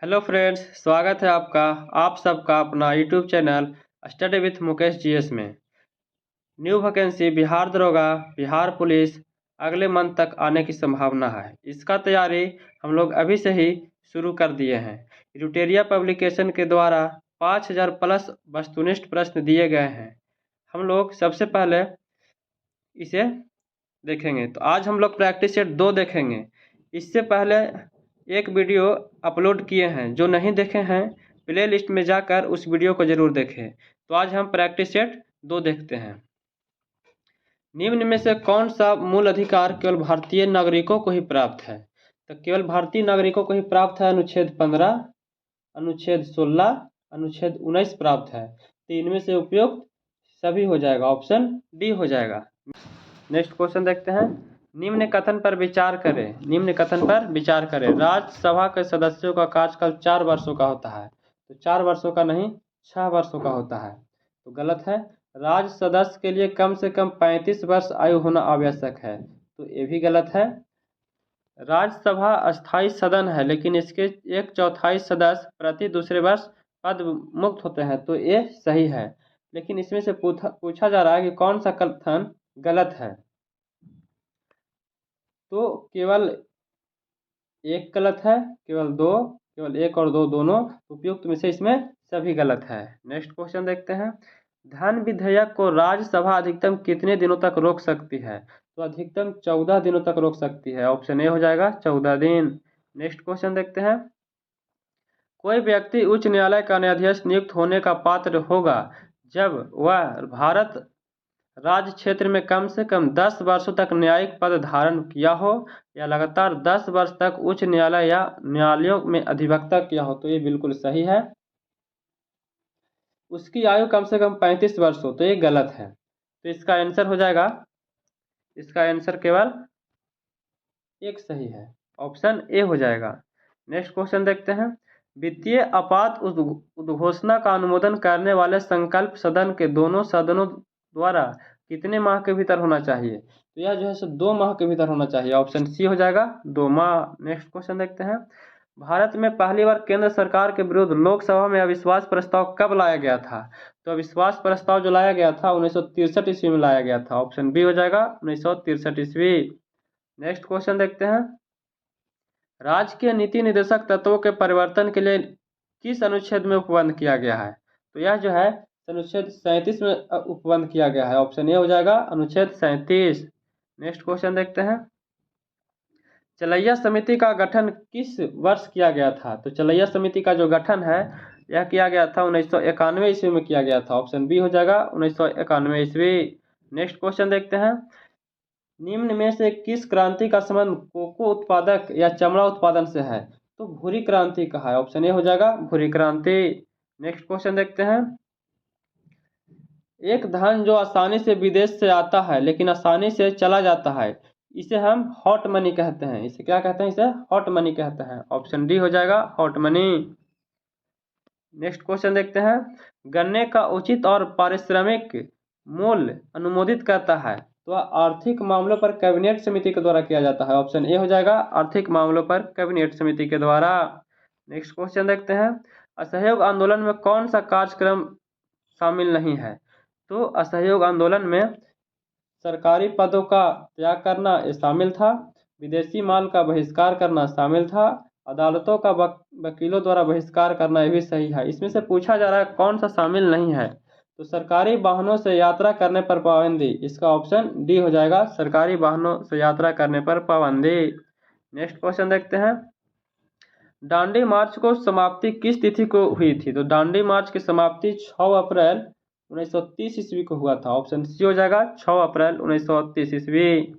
Hello friends, स्वागत है आपका आप सबका अपना YouTube channel study with Mukesh GS में। न्यू वैकेंसी बिहार दरोगा, बिहार पुलिस अगले मंथ तक आने की संभावना है। इसका तैयारी हम लोग अभी से ही शुरू कर दिए हैं। यूटेरिया पब्लिकेशन के द्वारा 5000 प्लस वस्तुनिष्ठ प्रश्न दिए गए हैं। हम लोग सबसे पहले इसे देखेंगे। तो आज हम लोग प्रैक्टिस सेट 2 देखेंगे। इससे पहले एक वीडियो अपलोड किए हैं, जो नहीं देखे हैं प्ले लिस्ट में जाकर उस वीडियो को ज़रूर देखें। तो आज हम प्रैक्टिस सेट 2 देखते हैं। निम्न में से कौन सा मूल अधिकार केवल भारतीय नागरिकों को ही प्राप्त है? तो केवल भारतीय नागरिकों को ही प्राप्त है। अनुच्छेद 15, अनुच्छेद 16, अनुच्छेद 19 प्राप्त है। तो इनमें से उपयुक्त सभी हो जाएगा, ऑप्शन डी हो जाएगा। नेक्स्ट क्वेश्चन देखते हैं। निम्न कथन पर विचार करें। निम्न कथन पर विचार करें। राज्यसभा के सदस्यों का कार्यकाल 4 वर्षों का होता है। तो 4 वर्षों का नहीं, 6 वर्षों का होता है। तो गलत है। राज्य सदस्य के लिए कम से कम 35 वर्ष आयु होना आवश्यक है। तो ये भी गलत है। राज्यसभा अस्थायी सदन है, लेकिन इसके 1/4 सदस्य प्रति दूसरे वर्ष पद मुक्त होते हैं। तो ये सही है। लेकिन इसमें से पूछा जा रहा है कि कौन सा कथन गलत है। तो केवल एक गलत है, केवल दो, केवल एक और दो दोनों उपयुक्त में से इसमें सभी गलत है। नेक्स्ट क्वेश्चन देखते हैं। धन विधेयक को राज्यसभा अधिकतम कितने दिनों तक रोक सकती है? तो अधिकतम 14 दिनों तक रोक सकती है। ऑप्शन ए हो जाएगा, 14 दिन। नेक्स्ट क्वेश्चन देखते हैं। कोई व्यक्ति उच्च न्यायालय का न्यायाधीश नियुक्त होने का पात्र होगा जब वह भारत राज्य क्षेत्र में कम से कम 10 वर्षों तक न्यायिक पद धारण किया हो या लगातार 10 वर्ष तक उच्च न्यायालय या न्यायालयों में अधिवक्ता किया हो। तो ये बिल्कुल सही है। उसकी आयु कम से कम 35 वर्ष हो, तो ये गलत है। तो इसका आंसर हो जाएगा, इसका आंसर केवल एक सही है, ऑप्शन ए हो जाएगा। नेक्स्ट क्वेश्चन देखते हैं। वित्तीय आपात उद्घोषणा का अनुमोदन करने वाले संकल्प सदन के दोनों सदनों द्वारा कितने माह के भीतर होना चाहिए? तो यह जो है 2 माह के भीतर होना चाहिए। ऑप्शन सी हो जाएगा, 2 माह। नेक्स्ट क्वेश्चन देखते हैं। भारत में पहली बार केंद्र सरकार के विरुद्ध लोकसभा में अविश्वास प्रस्ताव कब लाया गया था? तो अविश्वास प्रस्ताव जो लाया गया था 1963 ईस्वी में लाया गया था। ऑप्शन बी हो जाएगा, 1963 ईस्वी। नेक्स्ट क्वेश्चन देखते हैं। राजकीय नीति निर्देशक तत्वों के परिवर्तन के लिए किस अनुच्छेद में उपबंध किया गया है? तो यह जो है अनुच्छेद 37 में उपबंध किया गया है। ऑप्शन ए हो जाएगा, अनुच्छेद 37। नेक्स्ट क्वेश्चन देखते हैं। चलैया समिति का गठन किस वर्ष किया गया था? तो चलैया समिति का जो गठन है यह किया गया था 1991 ईस्वी में किया गया था। ऑप्शन बी हो जाएगा, 1991 ईस्वी। नेक्स्ट क्वेश्चन देखते हैं। निम्न में से किस क्रांति का संबंध कोको उत्पादक या चमड़ा उत्पादन से है? तो भूरी क्रांति का है। ऑप्शन ए हो जाएगा, भूरी क्रांति। नेक्स्ट क्वेश्चन देखते हैं। एक धन जो आसानी से विदेश से आता है लेकिन आसानी से चला जाता है, इसे हम हॉट मनी कहते हैं। इसे क्या कहते हैं? इसे हॉट मनी कहते हैं। ऑप्शन डी हो जाएगा, हॉट मनी। नेक्स्ट क्वेश्चन देखते हैं। गन्ने का उचित और पारिश्रमिक मूल्य अनुमोदित करता है, तो आर्थिक मामलों पर कैबिनेट समिति के द्वारा किया जाता है। ऑप्शन ए हो जाएगा, आर्थिक मामलों पर कैबिनेट समिति के द्वारा। नेक्स्ट क्वेश्चन देखते हैं। असहयोग आंदोलन में कौन सा कार्यक्रम शामिल नहीं है? तो असहयोग आंदोलन में सरकारी पदों का त्याग करना ये शामिल था, विदेशी माल का बहिष्कार करना शामिल था, अदालतों का वकीलों द्वारा बहिष्कार करना ये भी सही है। इसमें से पूछा जा रहा है कौन सा शामिल नहीं है? तो सरकारी वाहनों से यात्रा करने पर पाबंदी, इसका ऑप्शन डी हो जाएगा, सरकारी वाहनों से यात्रा करने पर पाबंदी। नेक्स्ट क्वेश्चन देखते हैं। दांडी मार्च को समाप्ति किस तिथि को हुई थी? तो दांडी मार्च की समाप्ति 6 अप्रैल 1930 ईस्वी को हुआ था। ऑप्शन सी हो जाएगा, 6 अप्रैल 1930 ईस्वी।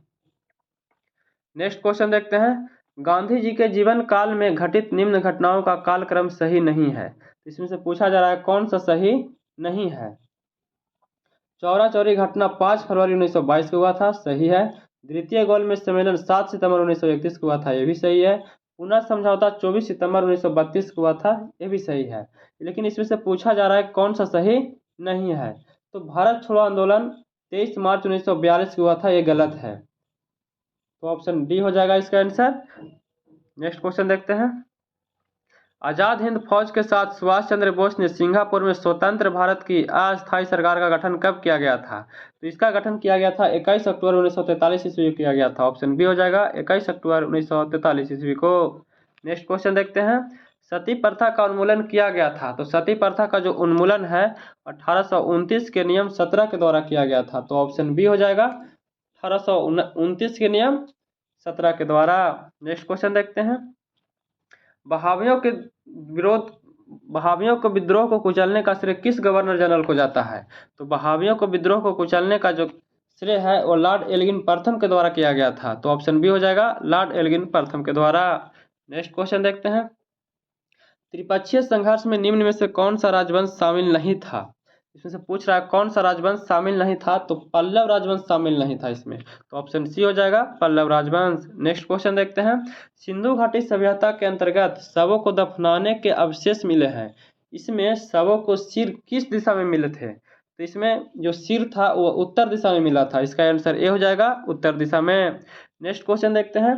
नेक्स्ट क्वेश्चन देखते हैं। गांधी जी के जीवन काल में घटित निम्न घटनाओं का कालक्रम सही नहीं है। इसमें से पूछा जा रहा है कौन सा सही नहीं है? चौरा चौरी घटना 5 फरवरी 1922 को हुआ था, सही है। द्वितीय गोलमेज सम्मेलन 7 सितंबर 1931 को हुआ था, यह भी सही है। पुनः समझौता 24 सितंबर 1932 को हुआ था, यह भी सही है। लेकिन इसमें से पूछा जा रहा है कौन सा सही नहीं है? तो भारत छोड़ो आंदोलन 23 मार्च 1942 को हुआ था, यह गलत है। तो ऑप्शन डी हो जाएगा इसका आंसर। नेक्स्ट क्वेश्चन देखते हैं। आज़ाद हिंद फौज के साथ सुभाष चंद्र बोस ने सिंगापुर में स्वतंत्र भारत की अस्थायी सरकार का गठन कब किया गया था? तो इसका गठन किया गया था 21 अक्टूबर 1943 ईस्वी को किया गया था। ऑप्शन बी हो जाएगा 21 अक्टूबर 1943 ईस्वी को। नेक्स्ट क्वेश्चन देखते हैं। सती प्रथा का उन्मूलन किया गया था। तो सती प्रथा का जो उन्मूलन है 1829 के नियम 17 के द्वारा किया गया था। तो ऑप्शन बी हो जाएगा 1829 के नियम 17 के द्वारा। नेक्स्ट क्वेश्चन देखते हैं। बहावियों के विद्रोह को कुचलने का श्रेय किस गवर्नर जनरल को जाता है? तो बहावियों को विद्रोह को कुचलने का जो श्रेय है वो लॉर्ड एल्गिन प्रथम के द्वारा किया गया था। तो ऑप्शन बी हो जाएगा लॉर्ड एल्गिन प्रथम के द्वारा। नेक्स्ट क्वेश्चन देखते हैं। त्रिपक्षीय संघर्ष में निम्न में से कौन सा राजवंश शामिल नहीं था? इसमें से पूछ रहा है कौन सा राजवंश शामिल नहीं था। तो पल्लव राजवंश शामिल नहीं था इसमें। तो ऑप्शन सी हो जाएगा पल्लव राजवंश। नेक्स्ट क्वेश्चन देखते हैं। सिंधु घाटी सभ्यता के अंतर्गत शवों को दफनाने के अवशेष मिले हैं। इसमें शवों को सिर किस दिशा में मिले थे? तो इसमें जो सिर था वो उत्तर दिशा में मिला था। इसका आंसर ए हो जाएगा उत्तर दिशा में। नेक्स्ट क्वेश्चन देखते हैं।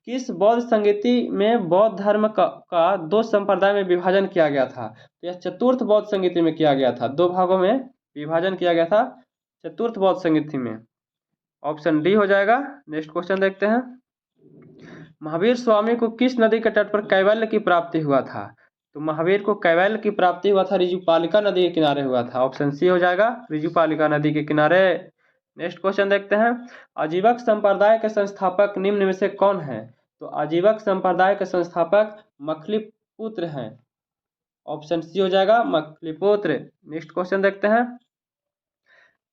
किस बौद्ध संगीति में बौद्ध धर्म का दो संप्रदाय में विभाजन किया गया था? तो यह चतुर्थ बौद्ध संगीति में किया गया था। दो भागों में विभाजन किया गया था चतुर्थ बौद्ध संगीति में। ऑप्शन डी हो जाएगा। नेक्स्ट क्वेश्चन देखते हैं। महावीर स्वामी को किस नदी के तट पर कैवल्य की प्राप्ति हुआ था? तो महावीर को कैवल्य की प्राप्ति हुआ था ऋजुपालिका नदी के किनारे हुआ था। ऑप्शन सी हो जाएगा ऋजुपालिका नदी के किनारे। नेक्स्ट क्वेश्चन देखते हैं। आजीवक संप्रदाय के संस्थापक निम्न में से कौन है? तो आजीवक संप्रदाय के संस्थापक मखलिपुत्र हैं। ऑप्शन सी हो जाएगा मखलिपुत्र। नेक्स्ट क्वेश्चन देखते हैं।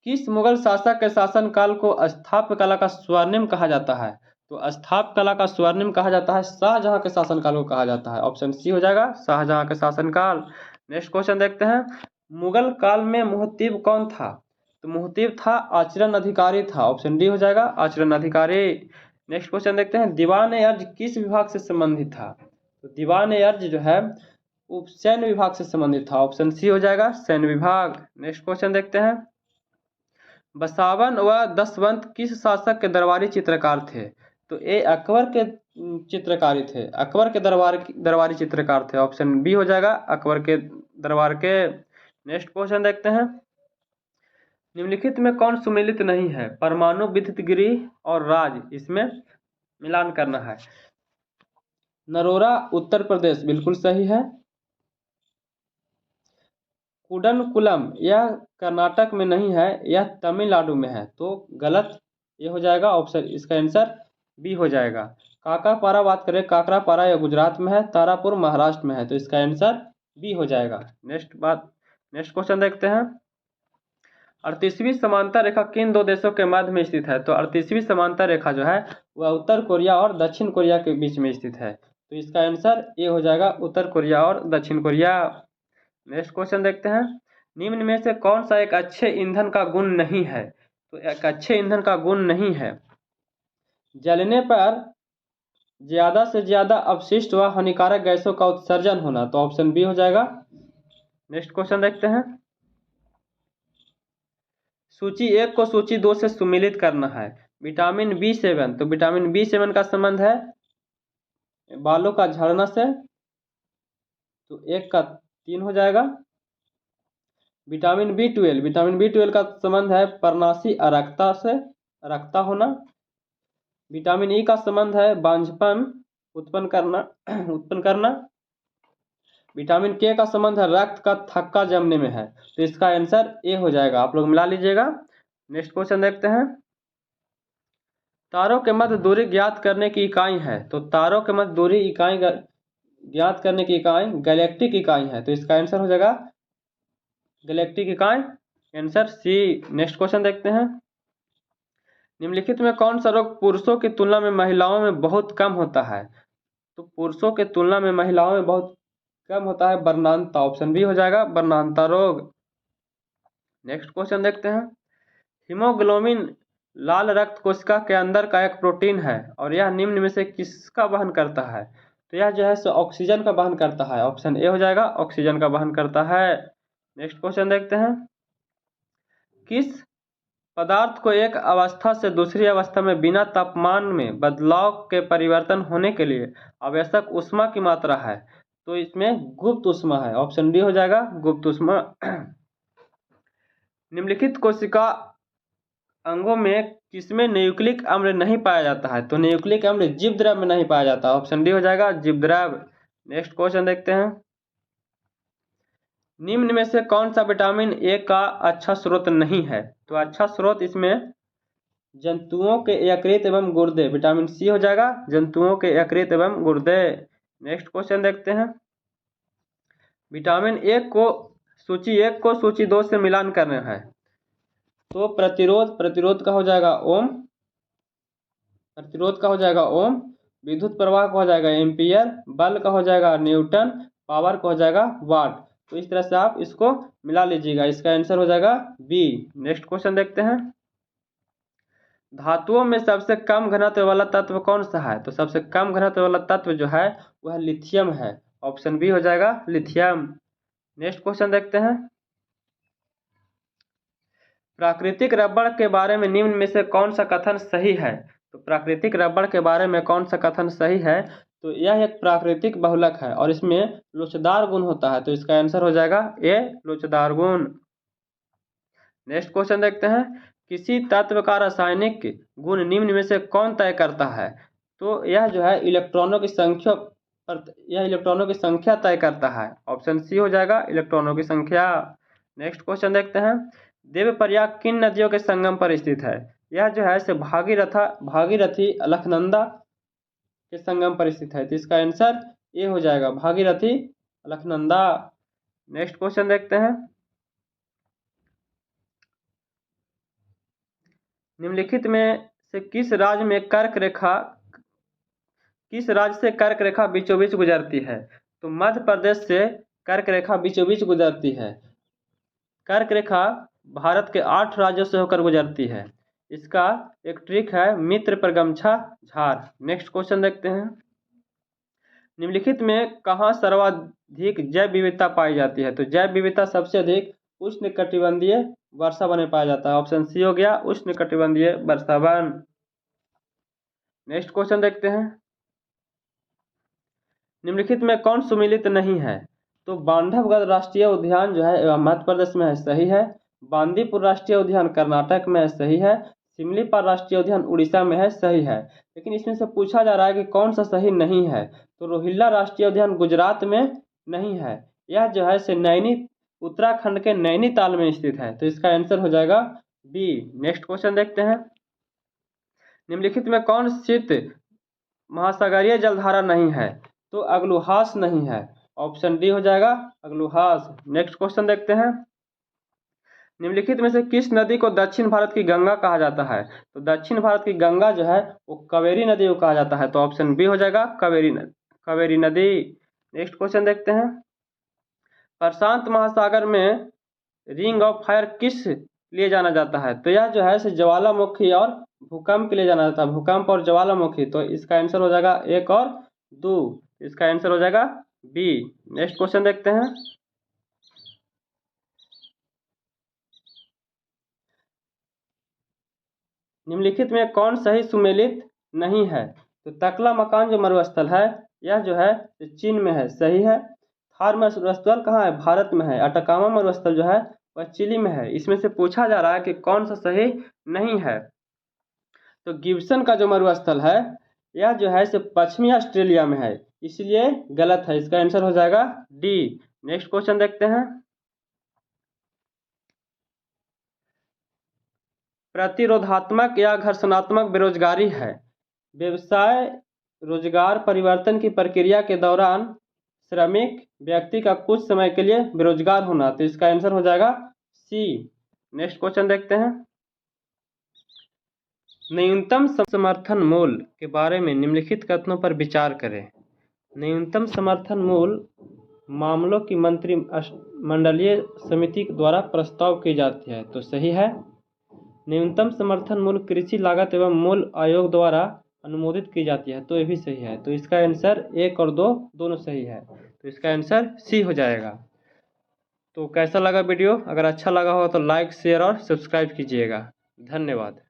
किस मुगल शासक के शासनकाल को स्थापत्य कला का स्वर्णिम कहा जाता है? तो स्थापत्य कला का स्वर्णिम कहा जाता है शाहजहां के शासनकाल को कहा जाता है। ऑप्शन सी हो जाएगा शाहजहां के शासनकाल। नेक्स्ट क्वेश्चन देखते हैं। मुगल काल में मुहत्तिब कौन था? तो मुहत्तिब था आचरण अधिकारी था। ऑप्शन डी हो जाएगा आचरण अधिकारी। नेक्स्ट क्वेश्चन देखते हैं। दीवान अर्ज किस विभाग से संबंधित था? तो दीवान अर्ज जो है वो सैन्य विभाग से संबंधित था। ऑप्शन सी हो जाएगा सैन्य विभाग। नेक्स्ट क्वेश्चन देखते हैं। बसावन व दसवंत किस शासक के दरबारी चित्रकार थे? तो ये अकबर के चित्रकारी थे। अकबर के दरबारी चित्रकार थे। ऑप्शन बी हो जाएगा अकबर के दरबार के। नेक्स्ट क्वेश्चन देखते हैं। निम्नलिखित में कौन सुमेलित नहीं है? परमाणु विद्युत गृह और राज, इसमें मिलान करना है। नरोरा उत्तर प्रदेश बिल्कुल सही है। कुडनकुलम यह कर्नाटक में नहीं है, यह तमिलनाडु में है। तो गलत ये हो जाएगा। ऑप्शन इसका आंसर बी हो जाएगा। काकरापारा बात करें, काकरापारा यह गुजरात में है, तारापुर महाराष्ट्र में है। तो इसका आंसर बी हो जाएगा। नेक्स्ट क्वेश्चन देखते हैं। 38वीं समांतर रेखा किन दो देशों के मध्य में स्थित है? तो 38वीं समांतर रेखा जो है वह उत्तर कोरिया और दक्षिण कोरिया के बीच में स्थित है। तो इसका आंसर ए हो जाएगा उत्तर कोरिया और दक्षिण कोरिया। नेक्स्ट क्वेश्चन देखते हैं। निम्न में से कौन सा एक अच्छे ईंधन का गुण नहीं है? तो एक अच्छे ईंधन का गुण नहीं है जलने पर ज्यादा से ज्यादा अपशिष्ट व हानिकारक गैसों का उत्सर्जन होना। तो ऑप्शन बी हो जाएगा। नेक्स्ट क्वेश्चन देखते हैं। सूची 1 को सूची 2 से सुमेलित करना है। विटामिन B7, तो विटामिन B7 का संबंध है बालों का झड़ना से। तो 1 का 3 हो जाएगा। विटामिन B12 का संबंध है पर्णाशी अरक्ता से, अरक्ता होना। विटामिन ई का संबंध है बांझपन उत्पन्न करना। विटामिन के का संबंध है रक्त का थक्का जमने में है। तो इसका आंसर ए हो जाएगा। आप लोग मिला लीजिएगा। नेक्स्ट क्वेश्चन देखते हैं। तारों के मध्य दूरी ज्ञात करने की इकाई है। तो तारों के मध्य दूरी इकाई ज्ञात करने की इकाई गैलेक्टिक इकाई है। तो इसका आंसर हो जाएगा गैलेक्टिक इकाई। Answer C. नेक्स्ट क्वेश्चन देखते हैं। निम्नलिखित में कौन सा रोग पुरुषों की तुलना में महिलाओं में बहुत कम होता है? तो पुरुषों के तुलना में महिलाओं में बहुत कम होता है वर्णांता। ऑप्शन बी हो जाएगा वर्णांता रोग। नेक्स्ट क्वेश्चन देखते हैं। हीमोग्लोबिन लाल रक्त कोशिका के अंदर का एक प्रोटीन है और यह निम्न में से किसका वहन करता है? तो यह जो है सो ऑक्सीजन का वहन करता है। ऑप्शन ए हो जाएगा ऑक्सीजन का वहन करता है। नेक्स्ट क्वेश्चन देखते हैं। किस पदार्थ को एक अवस्था से दूसरी अवस्था में बिना तापमान में बदलाव के परिवर्तन होने के लिए आवश्यक ऊष्मा की मात्रा है? तो इसमें गुप्त ऊष्मा है, ऑप्शन डी हो जाएगा गुप्त ऊष्मा। निम्नलिखित कोशिका अंगों में किसमें न्यूक्लिक अम्ल नहीं पाया जाता है? तो न्यूक्लिक अम्ल जीवद्रव में नहीं पाया जाता, ऑप्शन डी हो जाएगा जीवद्रव। नेक्स्ट क्वेश्चन देखते हैं, निम्न में से कौन सा विटामिन ए का अच्छा स्रोत नहीं है? तो अच्छा स्रोत इसमें जंतुओं के यकृत एवं गुर्दे, विटामिन सी हो जाएगा, जंतुओं के यकृत एवं गुर्दे। नेक्स्ट क्वेश्चन देखते हैं, विटामिन ए को सूची 1 को सूची 2 से मिलान करना है, तो प्रतिरोध का हो जाएगा ओम, प्रतिरोध का हो जाएगा ओम, विद्युत प्रवाह का हो जाएगा एम्पियर, बल का हो जाएगा न्यूटन, पावर का हो जाएगा वाट। तो इस तरह से आप इसको मिला लीजिएगा, इसका आंसर हो जाएगा बी। नेक्स्ट क्वेश्चन देखते हैं, धातुओं में सबसे कम घनत्व वाला तत्व कौन सा है? तो सबसे कम घनत्व वाला तत्व जो है वह लिथियम है, ऑप्शन बी हो जाएगा लिथियम। नेक्स्ट क्वेश्चन देखते हैं, प्राकृतिक रबड़ के बारे में निम्न में से कौन सा कथन सही है? तो प्राकृतिक रबड़ के बारे में कौन सा कथन सही है? तो यह एक प्राकृतिक बहुलक है और इसमें लोचदार गुण होता है, तो इसका आंसर हो जाएगा ए लोचदार गुण। नेक्स्ट क्वेश्चन देखते हैं, किसी तत्व का रासायनिक गुण निम्न में से कौन तय करता है? तो यह जो है इलेक्ट्रॉनों की संख्या यह इलेक्ट्रॉनों की संख्या तय करता है, ऑप्शन सी हो जाएगा इलेक्ट्रॉनों की संख्या। नेक्स्ट क्वेश्चन देखते हैं, देवप्रयाग किन नदियों के संगम पर स्थित है? यह जो है से भागीरथी अलकनंदा के संगम पर स्थित है, तो इसका आंसर ए हो जाएगा भागीरथी अलकनंदा। नेक्स्ट क्वेश्चन देखते हैं, निम्नलिखित में से किस राज्य से कर्क रेखा बीचों बीच गुजरती है? तो मध्य प्रदेश से कर्क रेखा बीचों बीच गुजरती है। कर्क रेखा भारत के 8 राज्यों से होकर गुजरती है, इसका एक ट्रिक है मित्र पर गमछा झार। नेक्स्ट क्वेश्चन देखते हैं, निम्नलिखित में कहाँ सर्वाधिक जैव विविधता पाई जाती है? तो जैव विविधता सबसे अधिक उष्णकटिबंधीय वर्षावन में पाया जाता है, ऑप्शन सी हो गया उष्णकटिबंधीय वर्षावन। नेक्स्ट क्वेश्चन देखते हैं, निम्नलिखित में कौन सुमेलित नहीं है? तो बांधवगढ़ राष्ट्रीय उद्यान जो है मध्य प्रदेश में है, सही है। बांदीपुर राष्ट्रीय उद्यान कर्नाटक में है, सही है। सिमलीपाल राष्ट्रीय उद्यान उड़ीसा में है, सही है। लेकिन इसमें से पूछा जा रहा है कि कौन सा सही नहीं है? तो रोहिल्ला राष्ट्रीय उद्यान गुजरात में नहीं है, यह जो है से उत्तराखंड के नैनीताल में स्थित है, तो इसका आंसर हो जाएगा बी। नेक्स्ट क्वेश्चन देखते हैं, निम्नलिखित में कौन शीत महासागरीय जलधारा नहीं है? तो अग्लुहास नहीं है, ऑप्शन डी हो जाएगा अग्लुहास। नेक्स्ट क्वेश्चन देखते हैं, निम्नलिखित में से किस नदी को दक्षिण भारत की गंगा कहा जाता है? तो दक्षिण भारत की गंगा जो है वो कावेरी नदी को कहा जाता है, तो ऑप्शन बी हो जाएगा कावेरी नदी। नेक्स्ट क्वेश्चन देखते हैं, प्रशांत महासागर में रिंग ऑफ फायर किस लिए जाना जाता है? तो यह जो है से ज्वालामुखी और भूकंप के लिए जाना जाता है, भूकंप और ज्वालामुखी, तो इसका आंसर हो जाएगा 1 और 2, इसका आंसर हो जाएगा बी। नेक्स्ट क्वेश्चन देखते हैं, निम्नलिखित में कौन सही सुमेलित नहीं है? तो तकला मकान जो मरुस्थल है यह जो है चीन में है, सही है। थार मरुस्थल कहाँ है? भारत में है। अटकामा मरुस्थल जो है वह चिली में है। इसमें से पूछा जा रहा है कि कौन सा सही नहीं है? तो गिब्सन का जो मरुस्थल है यह जो है से पश्चिमी ऑस्ट्रेलिया में है, इसलिए गलत है, इसका आंसर हो जाएगा डी। नेक्स्ट क्वेश्चन देखते हैं, प्रतिरोधात्मक या घर्षणात्मक बेरोजगारी है व्यवसाय रोजगार परिवर्तन की प्रक्रिया के दौरान श्रमिक व्यक्ति का कुछ समय के लिए बेरोजगार होना, तो इसका आंसर हो जाएगा सी। नेक्स्ट क्वेश्चन देखते हैं, न्यूनतम समर्थन मूल्य के बारे में निम्नलिखित कथनों पर विचार करें। न्यूनतम समर्थन मूल्य मामलों की मंत्रिमंडलीय समिति द्वारा प्रस्ताव की जाती है, तो सही है। न्यूनतम समर्थन मूल्य कृषि लागत एवं मूल्य आयोग द्वारा अनुमोदित की जाती है, तो ये भी सही है। तो इसका आंसर 1 और 2 दोनों सही है, तो इसका आंसर सी हो जाएगा। तो कैसा लगा वीडियो? अगर अच्छा लगा हो तो लाइक शेयर और सब्सक्राइब कीजिएगा। धन्यवाद।